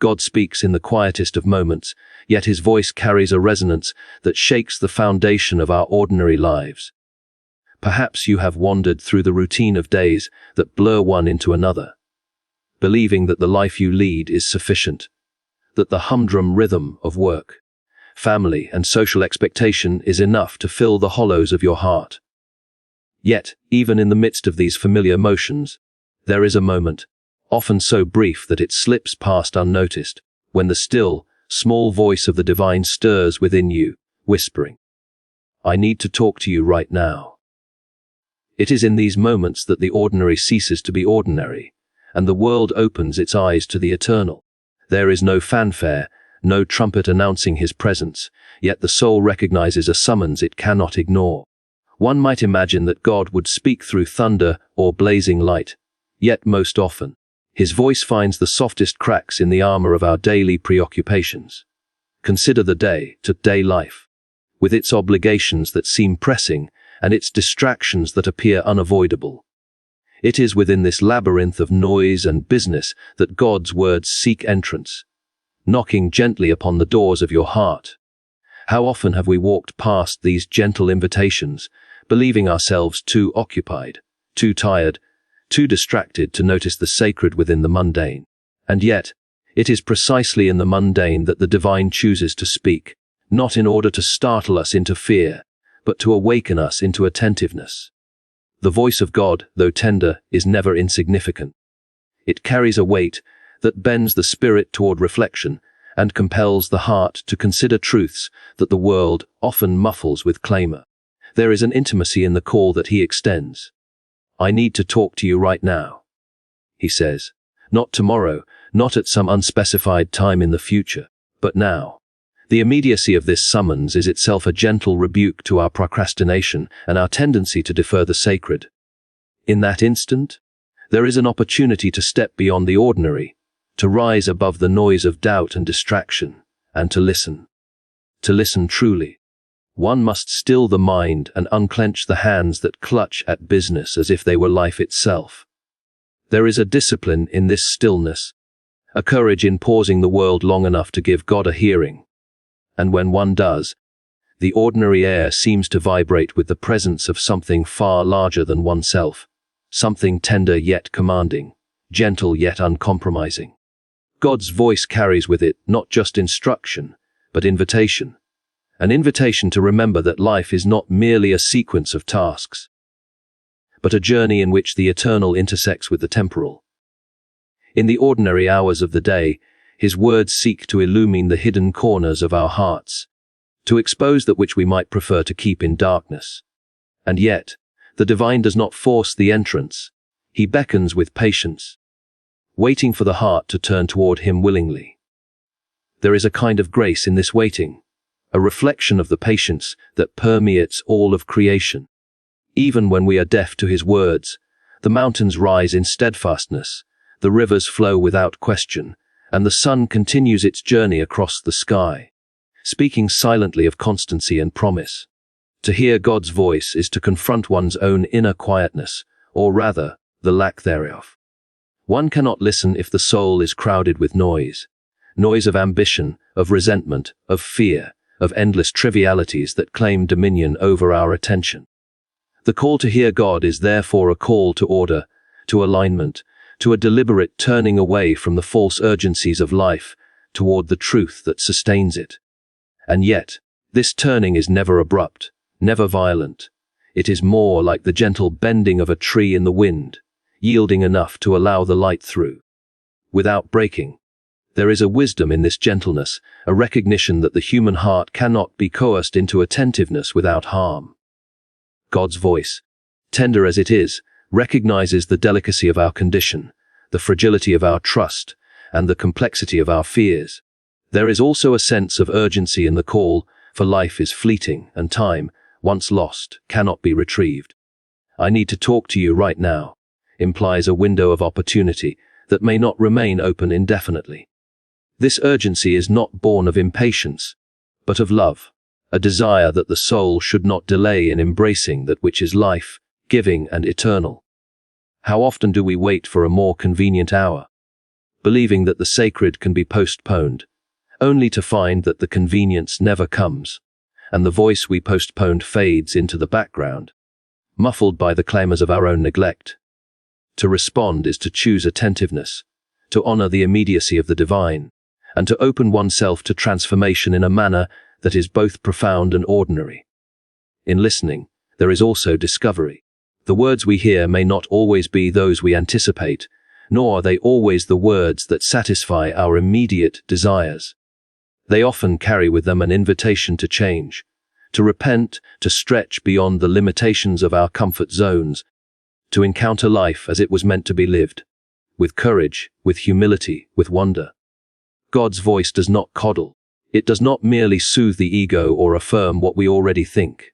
God speaks in the quietest of moments, yet his voice carries a resonance that shakes the foundation of our ordinary lives. Perhaps you have wandered through the routine of days that blur one into another, believing that the life you lead is sufficient, that the humdrum rhythm of work, family, and social expectation is enough to fill the hollows of your heart. Yet, even in the midst of these familiar motions, there is a moment, often so brief that it slips past unnoticed, when the still, small voice of the divine stirs within you, whispering, "I need to talk to you right now." It is in these moments that the ordinary ceases to be ordinary, and the world opens its eyes to the eternal. There is no fanfare, no trumpet announcing his presence, yet the soul recognizes a summons it cannot ignore. One might imagine that God would speak through thunder or blazing light, yet most often, his voice finds the softest cracks in the armor of our daily preoccupations. Consider the day-to-day life, with its obligations that seem pressing and its distractions that appear unavoidable. It is within this labyrinth of noise and business that God's words seek entrance, knocking gently upon the doors of your heart. How often have we walked past these gentle invitations, believing ourselves too occupied, too tired, too distracted to notice the sacred within the mundane? And yet, it is precisely in the mundane that the divine chooses to speak, not in order to startle us into fear, but to awaken us into attentiveness. The voice of God, though tender, is never insignificant. It carries a weight that bends the spirit toward reflection and compels the heart to consider truths that the world often muffles with clamor. There is an intimacy in the call that he extends. "I need to talk to you right now," he says. Not tomorrow, not at some unspecified time in the future, but now. The immediacy of this summons is itself a gentle rebuke to our procrastination and our tendency to defer the sacred. In that instant, there is an opportunity to step beyond the ordinary, to rise above the noise of doubt and distraction, and to listen. To listen truly. One must still the mind and unclench the hands that clutch at business as if they were life itself. There is a discipline in this stillness, a courage in pausing the world long enough to give God a hearing. And when one does, the ordinary air seems to vibrate with the presence of something far larger than oneself, something tender yet commanding, gentle yet uncompromising. God's voice carries with it not just instruction, but invitation. An invitation to remember that life is not merely a sequence of tasks, but a journey in which the eternal intersects with the temporal. In the ordinary hours of the day, his words seek to illumine the hidden corners of our hearts, to expose that which we might prefer to keep in darkness. And yet, the divine does not force the entrance. He beckons with patience, waiting for the heart to turn toward him willingly. There is a kind of grace in this waiting, a reflection of the patience that permeates all of creation. Even when we are deaf to his words, the mountains rise in steadfastness, the rivers flow without question, and the sun continues its journey across the sky, speaking silently of constancy and promise. To hear God's voice is to confront one's own inner quietness, or rather, the lack thereof. One cannot listen if the soul is crowded with noise of ambition, of resentment, of fear, of endless trivialities that claim dominion over our attention. The call to hear God is therefore a call to order, to alignment, to a deliberate turning away from the false urgencies of life toward the truth that sustains it. And yet, this turning is never abrupt, never violent. It is more like the gentle bending of a tree in the wind, yielding enough to allow the light through, without breaking. There is a wisdom in this gentleness, a recognition that the human heart cannot be coerced into attentiveness without harm. God's voice, tender as it is, recognizes the delicacy of our condition, the fragility of our trust, and the complexity of our fears. There is also a sense of urgency in the call, for life is fleeting and time, once lost, cannot be retrieved. "I need to talk to you right now," implies a window of opportunity that may not remain open indefinitely. This urgency is not born of impatience, but of love, a desire that the soul should not delay in embracing that which is life, giving and eternal. How often do we wait for a more convenient hour? believing that the sacred can be postponed, only to find that the convenience never comes, and the voice we postponed fades into the background, muffled by the clamors of our own neglect. To respond is to choose attentiveness, to honor the immediacy of the divine, and to open oneself to transformation in a manner that is both profound and ordinary. In listening, there is also discovery. The words we hear may not always be those we anticipate, nor are they always the words that satisfy our immediate desires. They often carry with them an invitation to change, to repent, to stretch beyond the limitations of our comfort zones, to encounter life as it was meant to be lived, with courage, with humility, with wonder. God's voice does not coddle. It does not merely soothe the ego or affirm what we already think.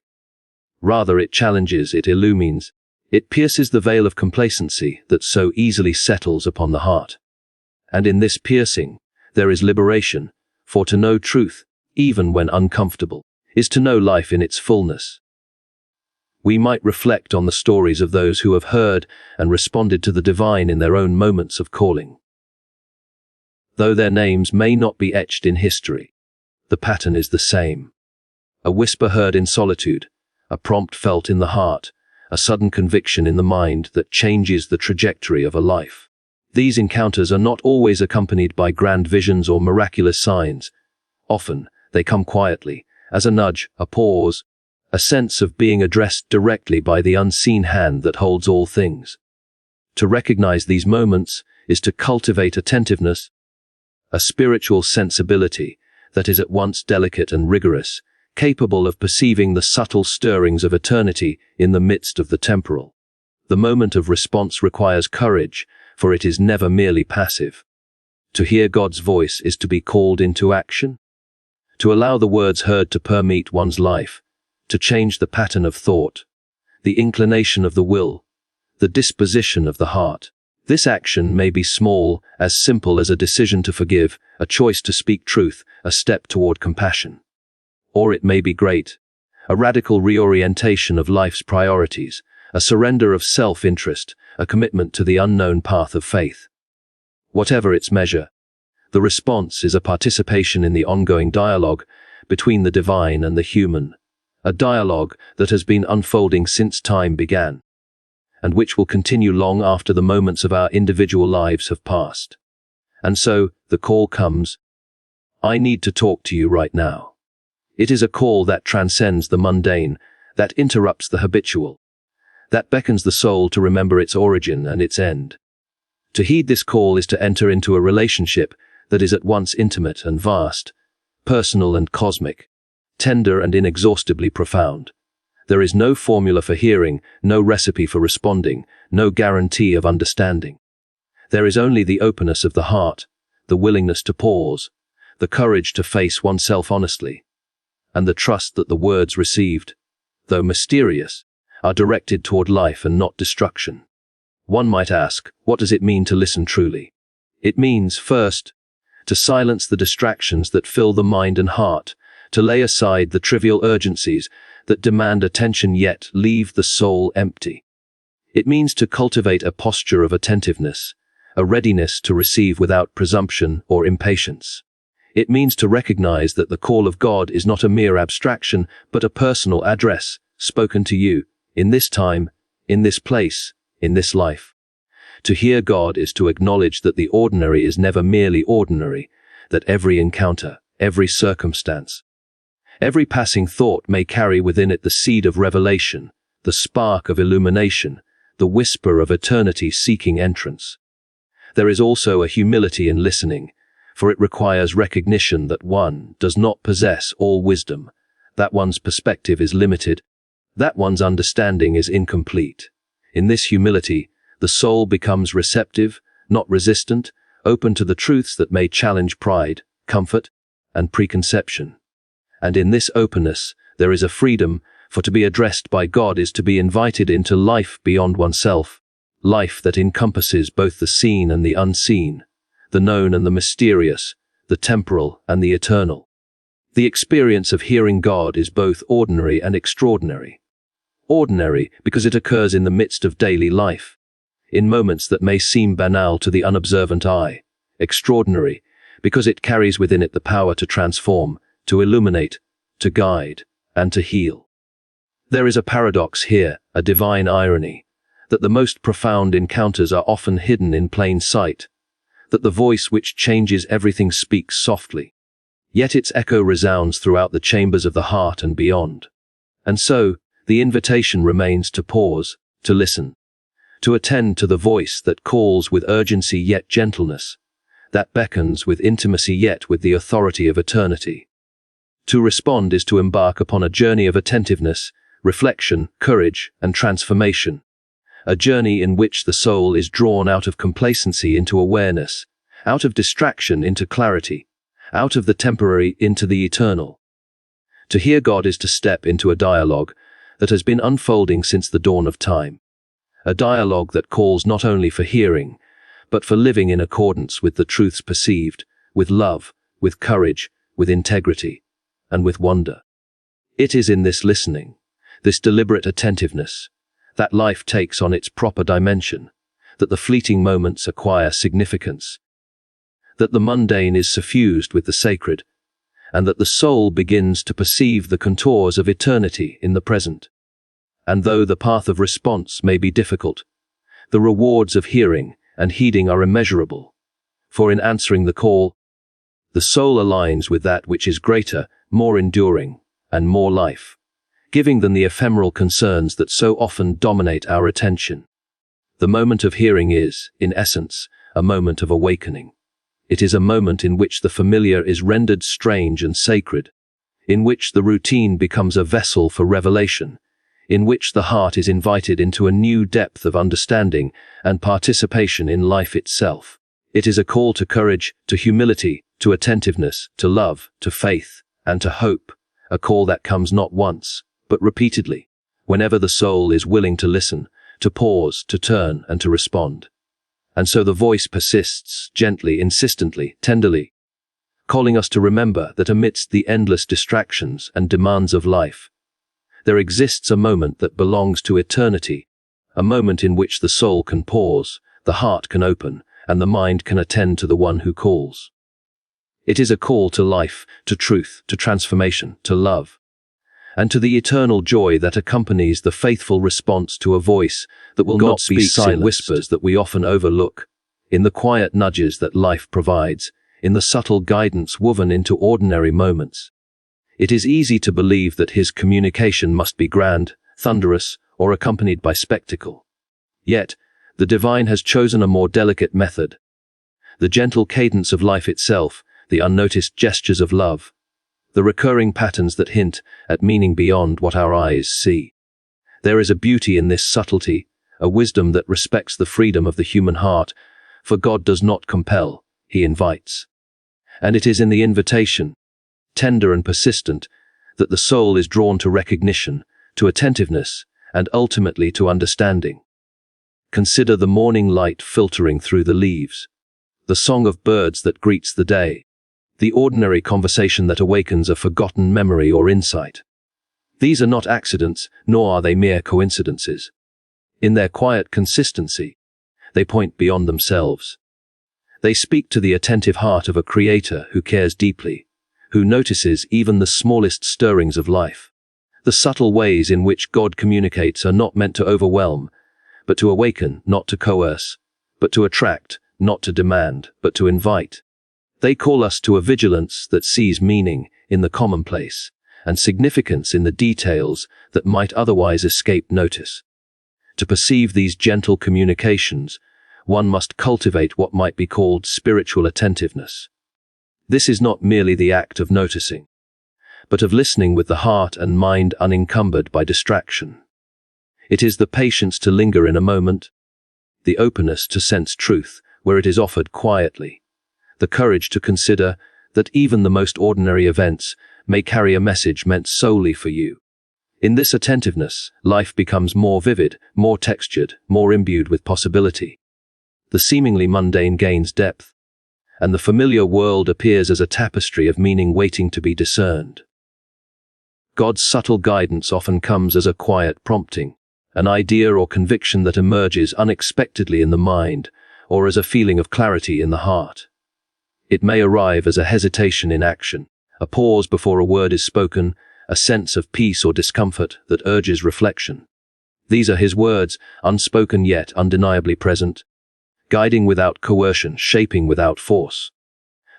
Rather, it challenges, it illumines, it pierces the veil of complacency that so easily settles upon the heart. And in this piercing, there is liberation, for to know truth, even when uncomfortable, is to know life in its fullness. We might reflect on the stories of those who have heard and responded to the divine in their own moments of calling. Though their names may not be etched in history, the pattern is the same. A whisper heard in solitude, a prompt felt in the heart, a sudden conviction in the mind that changes the trajectory of a life. These encounters are not always accompanied by grand visions or miraculous signs. Often, they come quietly, as a nudge, a pause, a sense of being addressed directly by the unseen hand that holds all things. To recognize these moments is to cultivate attentiveness, a spiritual sensibility that is at once delicate and rigorous, capable of perceiving the subtle stirrings of eternity in the midst of the temporal. The moment of response requires courage, for it is never merely passive. To hear God's voice is to be called into action, to allow the words heard to permeate one's life, to change the pattern of thought, the inclination of the will, the disposition of the heart. This action may be small, as simple as a decision to forgive, a choice to speak truth, a step toward compassion. Or it may be great, a radical reorientation of life's priorities, a surrender of self-interest, a commitment to the unknown path of faith. Whatever its measure, the response is a participation in the ongoing dialogue between the divine and the human, a dialogue that has been unfolding since time began, and which will continue long after the moments of our individual lives have passed. And so, the call comes, I need to talk to you right now. It is a call that transcends the mundane, that interrupts the habitual, that beckons the soul to remember its origin and its end. To heed this call is to enter into a relationship that is at once intimate and vast, personal and cosmic, tender and inexhaustibly profound. There is no formula for hearing, no recipe for responding, no guarantee of understanding. There is only the openness of the heart, the willingness to pause, the courage to face oneself honestly, and the trust that the words received, though mysterious, are directed toward life and not destruction. One might ask, what does it mean to listen truly? It means, first, to silence the distractions that fill the mind and heart, to lay aside the trivial urgencies that demand attention yet leave the soul empty. It means to cultivate a posture of attentiveness, a readiness to receive without presumption or impatience. It means to recognize that the call of God is not a mere abstraction, but a personal address, spoken to you, in this time, in this place, in this life. To hear God is to acknowledge that the ordinary is never merely ordinary, that every encounter, every circumstance, every passing thought may carry within it the seed of revelation, the spark of illumination, the whisper of eternity seeking entrance. There is also a humility in listening, for it requires recognition that one does not possess all wisdom, that one's perspective is limited, that one's understanding is incomplete. In this humility, the soul becomes receptive, not resistant, open to the truths that may challenge pride, comfort, and preconception. And in this openness, there is a freedom, for to be addressed by God is to be invited into life beyond oneself, life that encompasses both the seen and the unseen, the known and the mysterious, the temporal and the eternal. The experience of hearing God is both ordinary and extraordinary. Ordinary because it occurs in the midst of daily life, in moments that may seem banal to the unobservant eye. extraordinary, because it carries within it the power to transform, to illuminate, to guide, and to heal. There is a paradox here, a divine irony, that the most profound encounters are often hidden in plain sight, that the voice which changes everything speaks softly, yet its echo resounds throughout the chambers of the heart and beyond. And so, the invitation remains to pause, to listen, to attend to the voice that calls with urgency yet gentleness, that beckons with intimacy yet with the authority of eternity. To respond is to embark upon a journey of attentiveness, reflection, courage, and transformation, a journey in which the soul is drawn out of complacency into awareness, out of distraction into clarity, out of the temporary into the eternal. To hear God is to step into a dialogue that has been unfolding since the dawn of time, a dialogue that calls not only for hearing, but for living in accordance with the truths perceived, with love, with courage, with integrity, and with wonder. It is in this listening, this deliberate attentiveness, that life takes on its proper dimension, that the fleeting moments acquire significance, that the mundane is suffused with the sacred, and that the soul begins to perceive the contours of eternity in the present. And though the path of response may be difficult, the rewards of hearing and heeding are immeasurable, for in answering the call, the soul aligns with that which is greater, more enduring, and more life, giving than the ephemeral concerns that so often dominate our attention. The moment of hearing is, in essence, a moment of awakening. It is a moment in which the familiar is rendered strange and sacred, in which the routine becomes a vessel for revelation, in which the heart is invited into a new depth of understanding and participation in life itself. It is a call to courage, to humility, to attentiveness, to love, to faith, and to hope, a call that comes not once, but repeatedly, whenever the soul is willing to listen, to pause, to turn, and to respond. And so the voice persists, gently, insistently, tenderly, calling us to remember that amidst the endless distractions and demands of life, there exists a moment that belongs to eternity, a moment in which the soul can pause, the heart can open, and the mind can attend to the one who calls. It is a call to life, to truth, to transformation, to love, and to the eternal joy that accompanies the faithful response to a voice that will not be silent, whispers that we often overlook, in the quiet nudges that life provides, in the subtle guidance woven into ordinary moments. It is easy to believe that his communication must be grand, thunderous, or accompanied by spectacle. Yet, the divine has chosen a more delicate method. The gentle cadence of life itself, the unnoticed gestures of love, the recurring patterns that hint at meaning beyond what our eyes see. There is a beauty in this subtlety, a wisdom that respects the freedom of the human heart, for God does not compel, he invites. And it is in the invitation, tender and persistent, that the soul is drawn to recognition, to attentiveness, and ultimately to understanding. Consider the morning light filtering through the leaves, the song of birds that greets the day, the ordinary conversation that awakens a forgotten memory or insight. These are not accidents, nor are they mere coincidences. In their quiet consistency, they point beyond themselves. They speak to the attentive heart of a creator who cares deeply, who notices even the smallest stirrings of life. The subtle ways in which God communicates are not meant to overwhelm, but to awaken, not to coerce, but to attract, not to demand, but to invite. They call us to a vigilance that sees meaning in the commonplace and significance in the details that might otherwise escape notice. To perceive these gentle communications, one must cultivate what might be called spiritual attentiveness. This is not merely the act of noticing, but of listening with the heart and mind unencumbered by distraction. It is the patience to linger in a moment, the openness to sense truth where it is offered quietly, the courage to consider that even the most ordinary events may carry a message meant solely for you. In this attentiveness, life becomes more vivid, more textured, more imbued with possibility. The seemingly mundane gains depth, and the familiar world appears as a tapestry of meaning waiting to be discerned. God's subtle guidance often comes as a quiet prompting, an idea or conviction that emerges unexpectedly in the mind, or as a feeling of clarity in the heart. It may arrive as a hesitation in action, a pause before a word is spoken, a sense of peace or discomfort that urges reflection. These are his words, unspoken yet undeniably present, guiding without coercion, shaping without force.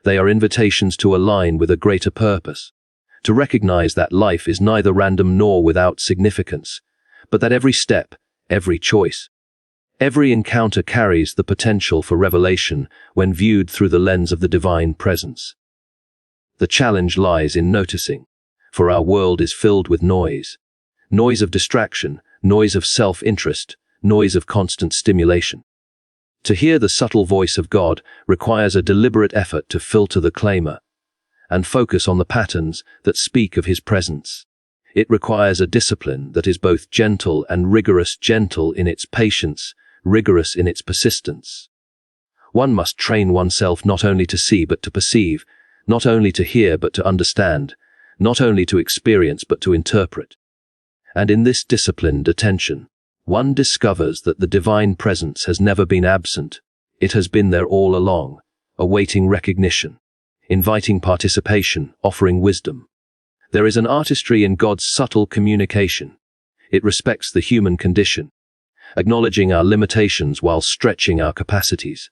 They are invitations to align with a greater purpose, to recognize that life is neither random nor without significance, but that every step, every choice, every encounter carries the potential for revelation when viewed through the lens of the divine presence. The challenge lies in noticing, for our world is filled with noise of distraction, noise of self-interest, noise of constant stimulation. To hear the subtle voice of God requires a deliberate effort to filter the claimer and focus on the patterns that speak of his presence. It requires a discipline that is both gentle and rigorous, gentle in its patience, rigorous in its persistence. One must train oneself not only to see but to perceive, not only to hear but to understand, not only to experience but to interpret. And in this disciplined attention, one discovers that the divine presence has never been absent. It has been there all along, awaiting recognition, inviting participation, offering wisdom. There is an artistry in God's subtle communication. It respects the human condition, acknowledging our limitations while stretching our capacities.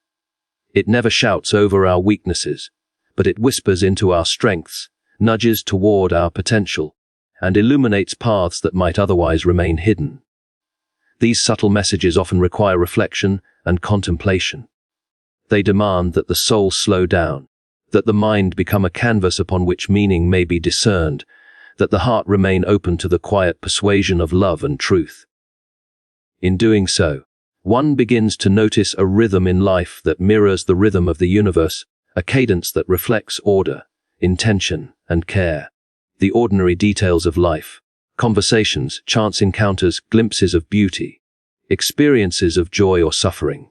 It never shouts over our weaknesses, but it whispers into our strengths, nudges toward our potential, and illuminates paths that might otherwise remain hidden. These subtle messages often require reflection and contemplation. They demand that the soul slow down, that the mind become a canvas upon which meaning may be discerned, that the heart remain open to the quiet persuasion of love and truth. In doing so, one begins to notice a rhythm in life that mirrors the rhythm of the universe, a cadence that reflects order, intention, and care. The ordinary details of life, conversations, chance encounters, glimpses of beauty, experiences of joy or suffering,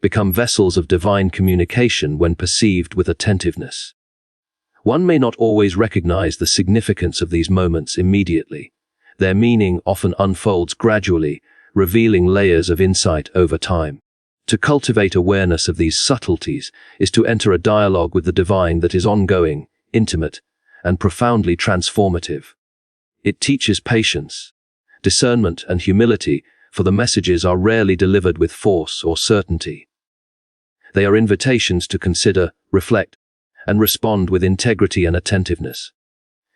become vessels of divine communication when perceived with attentiveness. One may not always recognize the significance of these moments immediately. Their meaning often unfolds gradually, revealing layers of insight over time. To cultivate awareness of these subtleties is to enter a dialogue with the divine that is ongoing, intimate, and profoundly transformative. It teaches patience, discernment, and humility, for the messages are rarely delivered with force or certainty. They are invitations to consider, reflect, and respond with integrity and attentiveness.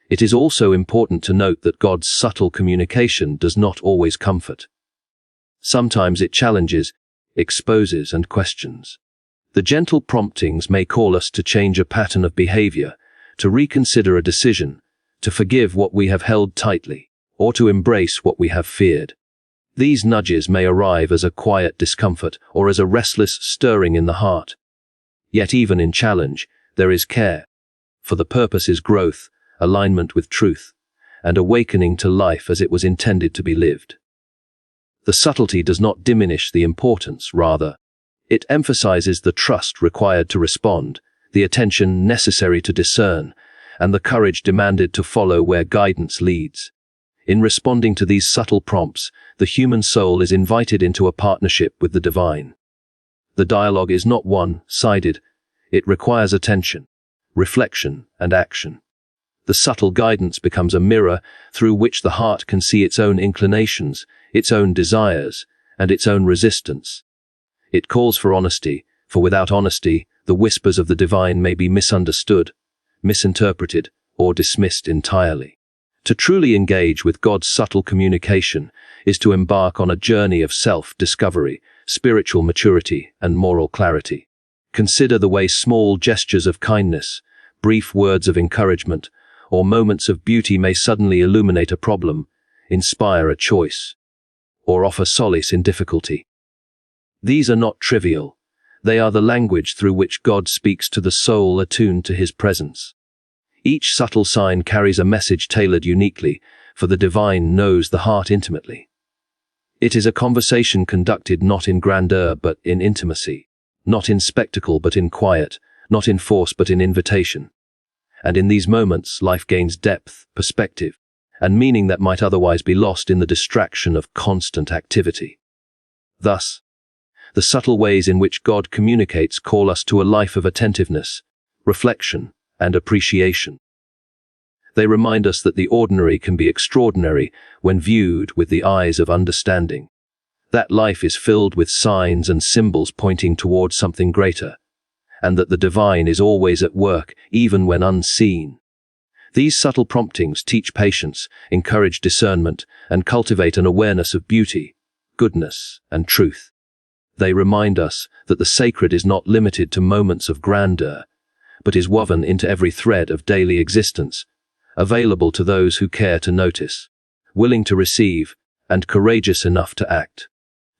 It is also important to note that God's subtle communication does not always comfort. Sometimes it challenges, exposes, and questions. The gentle promptings may call us to change a pattern of behavior, to reconsider a decision, to forgive what we have held tightly, or to embrace what we have feared. These nudges may arrive as a quiet discomfort or as a restless stirring in the heart. Yet even in challenge, there is care, for the purpose is growth, alignment with truth, and awakening to life as it was intended to be lived. The subtlety does not diminish the importance, rather, it emphasizes the trust required to respond, the attention necessary to discern, and the courage demanded to follow where guidance leads. In responding to these subtle prompts, the human soul is invited into a partnership with the divine. The dialogue is not one-sided. It requires attention, reflection, and action. The subtle guidance becomes a mirror through which the heart can see its own inclinations, its own desires, and its own resistance. It calls for honesty, for without honesty, the whispers of the divine may be misunderstood, misinterpreted, or dismissed entirely. To truly engage with God's subtle communication is to embark on a journey of self-discovery, spiritual maturity, and moral clarity. Consider the way small gestures of kindness, brief words of encouragement, or moments of beauty may suddenly illuminate a problem, inspire a choice, or offer solace in difficulty. These are not trivial. They are the language through which God speaks to the soul attuned to his presence. Each subtle sign carries a message tailored uniquely, for the divine knows the heart intimately. It is a conversation conducted not in grandeur but in intimacy, not in spectacle but in quiet, not in force but in invitation. And in these moments, life gains depth, perspective, and meaning that might otherwise be lost in the distraction of constant activity. Thus, the subtle ways in which God communicates call us to a life of attentiveness, reflection, and appreciation. They remind us that the ordinary can be extraordinary when viewed with the eyes of understanding, that life is filled with signs and symbols pointing toward something greater, and that the divine is always at work, even when unseen. These subtle promptings teach patience, encourage discernment, and cultivate an awareness of beauty, goodness, and truth. They remind us that the sacred is not limited to moments of grandeur, but is woven into every thread of daily existence, available to those who care to notice, willing to receive, and courageous enough to act.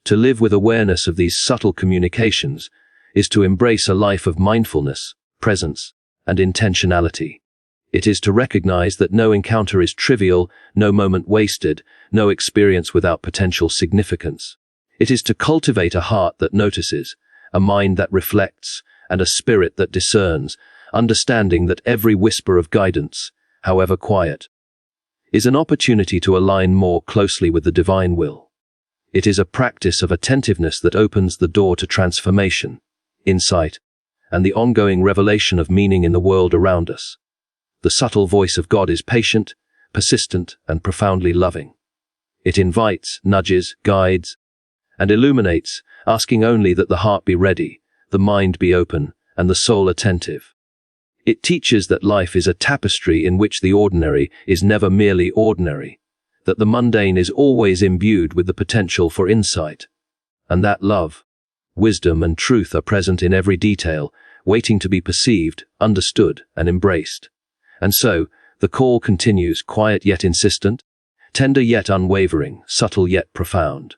To live with awareness of these subtle communications is to embrace a life of mindfulness, presence, and intentionality. It is to recognize that no encounter is trivial, no moment wasted, no experience without potential significance. It is to cultivate a heart that notices, a mind that reflects, and a spirit that discerns, understanding that every whisper of guidance, however quiet, is an opportunity to align more closely with the divine will. It is a practice of attentiveness that opens the door to transformation, insight, and the ongoing revelation of meaning in the world around us. The subtle voice of God is patient, persistent, and profoundly loving. It invites, nudges, guides, and illuminates, asking only that the heart be ready, the mind be open, and the soul attentive. It teaches that life is a tapestry in which the ordinary is never merely ordinary, that the mundane is always imbued with the potential for insight, and that love, wisdom, and truth are present in every detail, waiting to be perceived, understood, and embraced. And so, the call continues, quiet yet insistent, tender yet unwavering, subtle yet profound.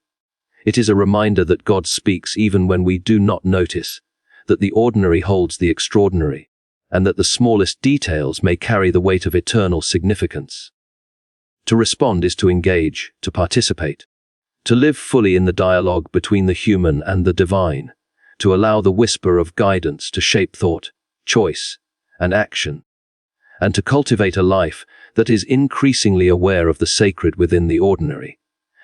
It is a reminder that God speaks even when we do not notice, that the ordinary holds the extraordinary, and that the smallest details may carry the weight of eternal significance. To respond is to engage, to participate, to live fully in the dialogue between the human and the divine, to allow the whisper of guidance to shape thought, choice, and action, and to cultivate a life that is increasingly aware of the sacred within the ordinary,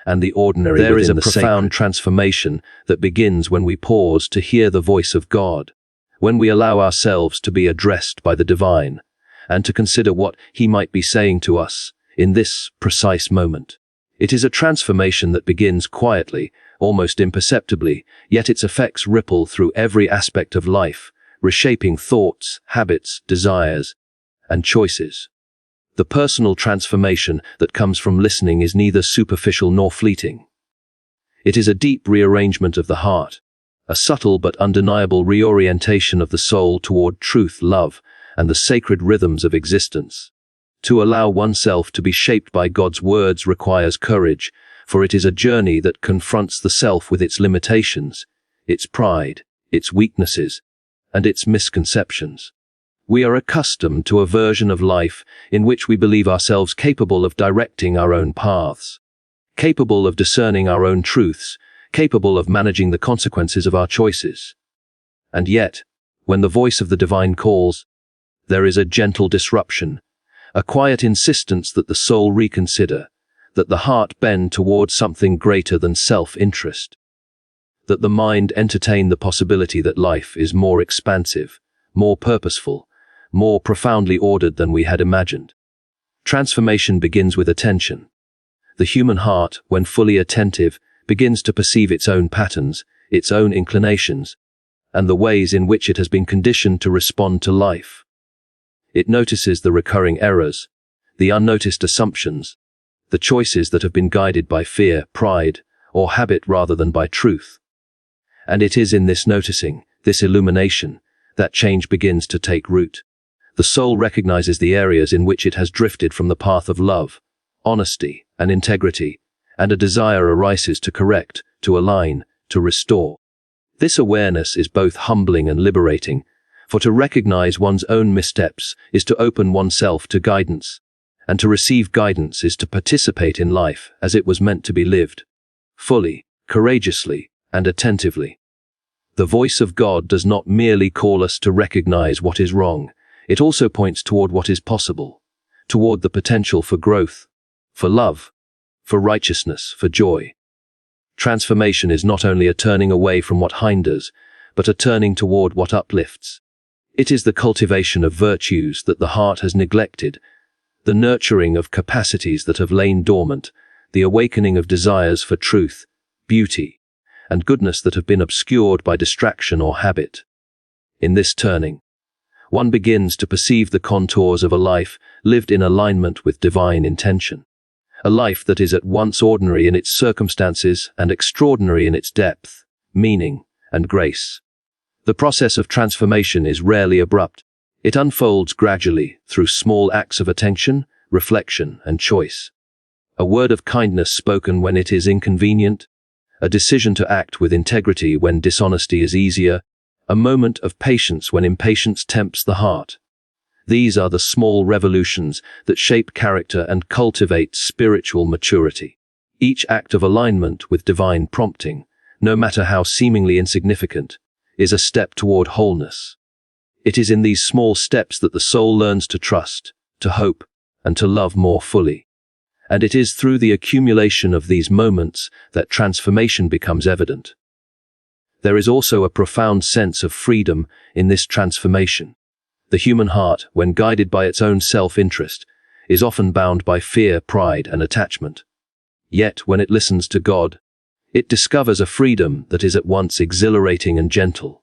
and the ordinary within the sacred. There is a profound transformation that begins when we pause to hear the voice of God, when we allow ourselves to be addressed by the divine, and to consider what He might be saying to us in this precise moment. It is a transformation that begins quietly, almost imperceptibly, yet its effects ripple through every aspect of life, reshaping thoughts, habits, desires, and choices. The personal transformation that comes from listening is neither superficial nor fleeting. It is a deep rearrangement of the heart, a subtle but undeniable reorientation of the soul toward truth, love, and the sacred rhythms of existence. To allow oneself to be shaped by God's words requires courage, for it is a journey that confronts the self with its limitations, its pride, its weaknesses, and its misconceptions. We are accustomed to a version of life in which we believe ourselves capable of directing our own paths, capable of discerning our own truths, capable of managing the consequences of our choices. And yet, when the voice of the divine calls, there is a gentle disruption, a quiet insistence that the soul reconsider, that the heart bend toward something greater than self-interest, that the mind entertain the possibility that life is more expansive, more purposeful, more profoundly ordered than we had imagined. Transformation begins with attention. The human heart, when fully attentive, begins to perceive its own patterns, its own inclinations, and the ways in which it has been conditioned to respond to life. It notices the recurring errors, the unnoticed assumptions, the choices that have been guided by fear, pride, or habit rather than by truth. And it is in this noticing, this illumination, that change begins to take root. The soul recognizes the areas in which it has drifted from the path of love, honesty, and integrity, and a desire arises to correct, to align, to restore. This awareness is both humbling and liberating, for to recognize one's own missteps is to open oneself to guidance, and to receive guidance is to participate in life as it was meant to be lived, fully, courageously, and attentively. The voice of God does not merely call us to recognize what is wrong, it also points toward what is possible, toward the potential for growth, for love, for righteousness, for joy. Transformation is not only a turning away from what hinders, but a turning toward what uplifts. It is the cultivation of virtues that the heart has neglected, the nurturing of capacities that have lain dormant, the awakening of desires for truth, beauty, and goodness that have been obscured by distraction or habit. In this turning, one begins to perceive the contours of a life lived in alignment with divine intention. A life that is at once ordinary in its circumstances and extraordinary in its depth, meaning, and grace. The process of transformation is rarely abrupt. It unfolds gradually through small acts of attention, reflection, and choice. A word of kindness spoken when it is inconvenient, a decision to act with integrity when dishonesty is easier, a moment of patience when impatience tempts the heart. These are the small revolutions that shape character and cultivate spiritual maturity. Each act of alignment with divine prompting, no matter how seemingly insignificant, is a step toward wholeness. It is in these small steps that the soul learns to trust, to hope, and to love more fully. And it is through the accumulation of these moments that transformation becomes evident. There is also a profound sense of freedom in this transformation. The human heart, when guided by its own self-interest, is often bound by fear, pride, and attachment. Yet, when it listens to God, it discovers a freedom that is at once exhilarating and gentle.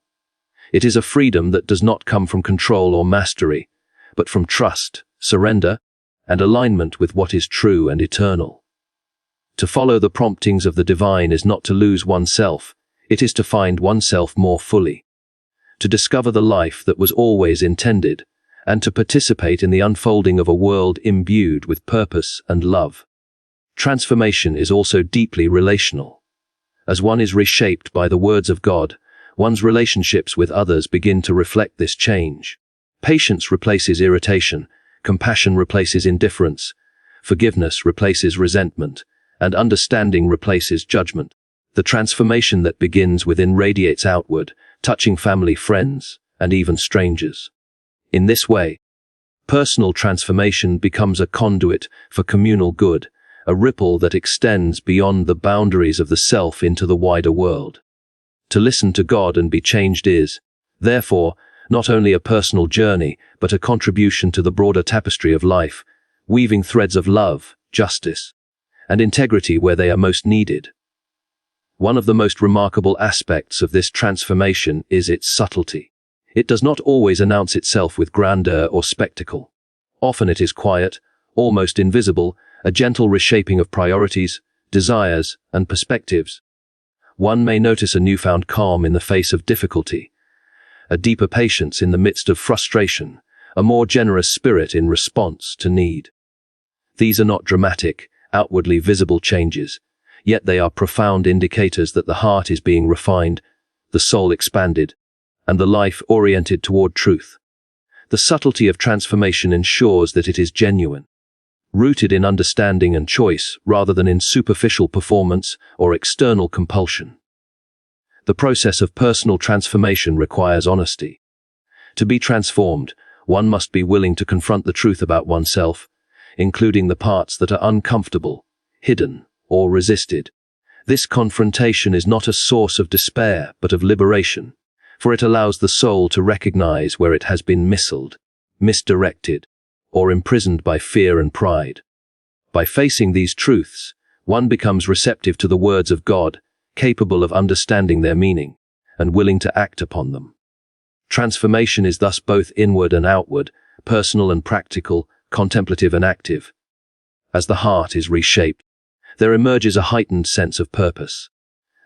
It is a freedom that does not come from control or mastery, but from trust, surrender, and alignment with what is true and eternal. To follow the promptings of the divine is not to lose oneself, it is to find oneself more fully, to discover the life that was always intended, and to participate in the unfolding of a world imbued with purpose and love. Transformation is also deeply relational. As one is reshaped by the words of God, one's relationships with others begin to reflect this change. Patience replaces irritation, compassion replaces indifference, forgiveness replaces resentment, and understanding replaces judgment. The transformation that begins within radiates outward, touching family, friends, and even strangers. In this way, personal transformation becomes a conduit for communal good, a ripple that extends beyond the boundaries of the self into the wider world. To listen to God and be changed is, therefore, not only a personal journey, but a contribution to the broader tapestry of life, weaving threads of love, justice, and integrity where they are most needed. One of the most remarkable aspects of this transformation is its subtlety. It does not always announce itself with grandeur or spectacle. Often it is quiet, almost invisible, a gentle reshaping of priorities, desires, and perspectives. One may notice a newfound calm in the face of difficulty, a deeper patience in the midst of frustration, a more generous spirit in response to need. These are not dramatic, outwardly visible changes, yet they are profound indicators that the heart is being refined, the soul expanded, and the life oriented toward truth. The subtlety of transformation ensures that it is genuine, rooted in understanding and choice rather than in superficial performance or external compulsion. The process of personal transformation requires honesty. To be transformed, one must be willing to confront the truth about oneself, including the parts that are uncomfortable, hidden, or resisted. This confrontation is not a source of despair, but of liberation, for it allows the soul to recognize where it has been misdirected, or imprisoned by fear and pride. By facing these truths, one becomes receptive to the words of God, capable of understanding their meaning, and willing to act upon them. Transformation is thus both inward and outward, personal and practical, contemplative and active. As the heart is reshaped, there emerges a heightened sense of purpose.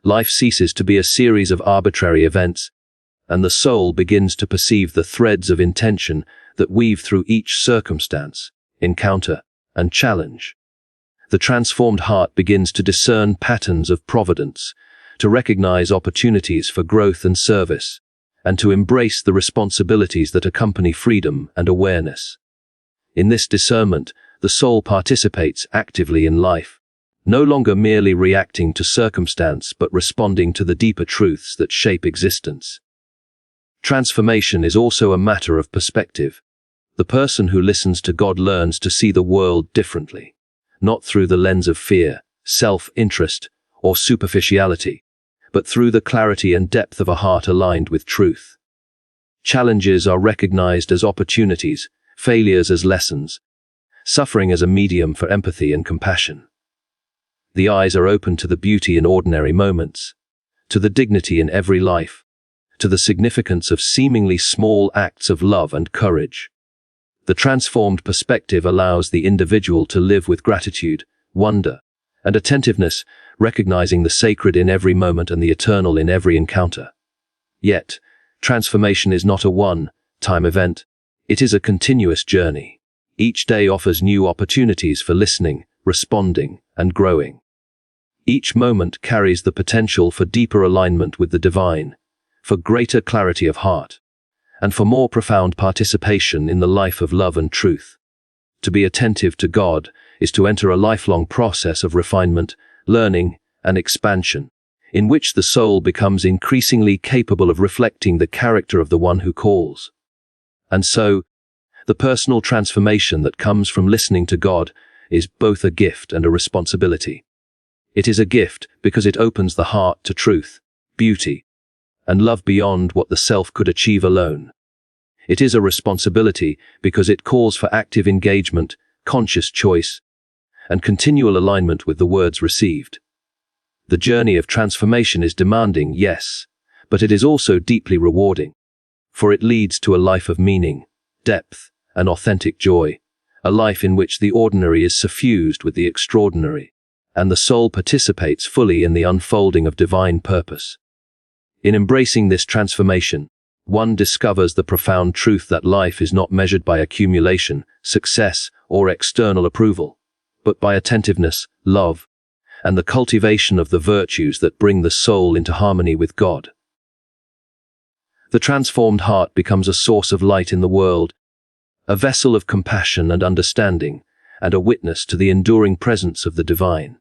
Life ceases to be a series of arbitrary events, and the soul begins to perceive the threads of intention that weave through each circumstance, encounter, and challenge. The transformed heart begins to discern patterns of providence, to recognize opportunities for growth and service, and to embrace the responsibilities that accompany freedom and awareness. In this discernment, the soul participates actively in life, no longer merely reacting to circumstance but responding to the deeper truths that shape existence. Transformation is also a matter of perspective. The person who listens to God learns to see the world differently, not through the lens of fear, self-interest, or superficiality, but through the clarity and depth of a heart aligned with truth. Challenges are recognized as opportunities, failures as lessons, suffering as a medium for empathy and compassion. The eyes are open to the beauty in ordinary moments, to the dignity in every life, to the significance of seemingly small acts of love and courage. The transformed perspective allows the individual to live with gratitude, wonder, and attentiveness, recognizing the sacred in every moment and the eternal in every encounter. Yet, transformation is not a one-time event. It is a continuous journey. Each day offers new opportunities for listening, responding, and growing. Each moment carries the potential for deeper alignment with the divine, for greater clarity of heart, and for more profound participation in the life of love and truth. To be attentive to God is to enter a lifelong process of refinement, learning, and expansion, in which the soul becomes increasingly capable of reflecting the character of the one who calls. And so, the personal transformation that comes from listening to God is both a gift and a responsibility. It is a gift because it opens the heart to truth, beauty, and love beyond what the self could achieve alone. It is a responsibility because it calls for active engagement, conscious choice, and continual alignment with the words received. The journey of transformation is demanding, yes, but it is also deeply rewarding, for it leads to a life of meaning, depth, and authentic joy, a life in which the ordinary is suffused with the extraordinary, and the soul participates fully in the unfolding of divine purpose. In embracing this transformation, one discovers the profound truth that life is not measured by accumulation, success, or external approval, but by attentiveness, love, and the cultivation of the virtues that bring the soul into harmony with God. The transformed heart becomes a source of light in the world, a vessel of compassion and understanding, and a witness to the enduring presence of the divine.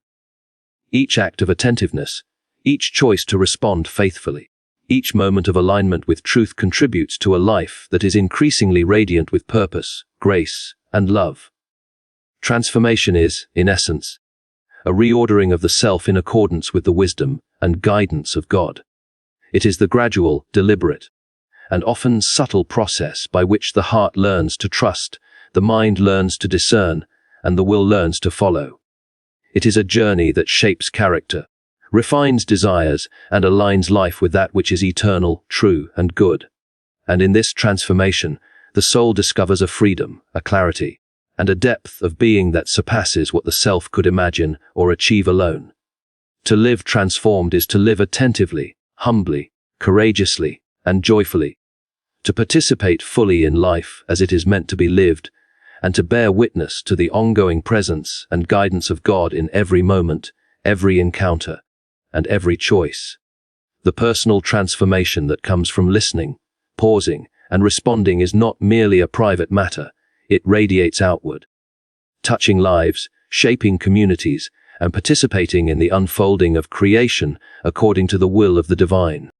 Each act of attentiveness, each choice to respond faithfully, each moment of alignment with truth contributes to a life that is increasingly radiant with purpose, grace, and love. Transformation is, in essence, a reordering of the self in accordance with the wisdom and guidance of God. It is the gradual, deliberate, and often subtle process by which the heart learns to trust, the mind learns to discern, and the will learns to follow. It is a journey that shapes character, refines desires, and aligns life with that which is eternal, true, and good. And in this transformation, the soul discovers a freedom, a clarity, and a depth of being that surpasses what the self could imagine or achieve alone. To live transformed is to live attentively, humbly, courageously, and joyfully, to participate fully in life as it is meant to be lived, and to bear witness to the ongoing presence and guidance of God in every moment, every encounter, and every choice. The personal transformation that comes from listening, pausing, and responding is not merely a private matter, it radiates outward, touching lives, shaping communities, and participating in the unfolding of creation according to the will of the divine.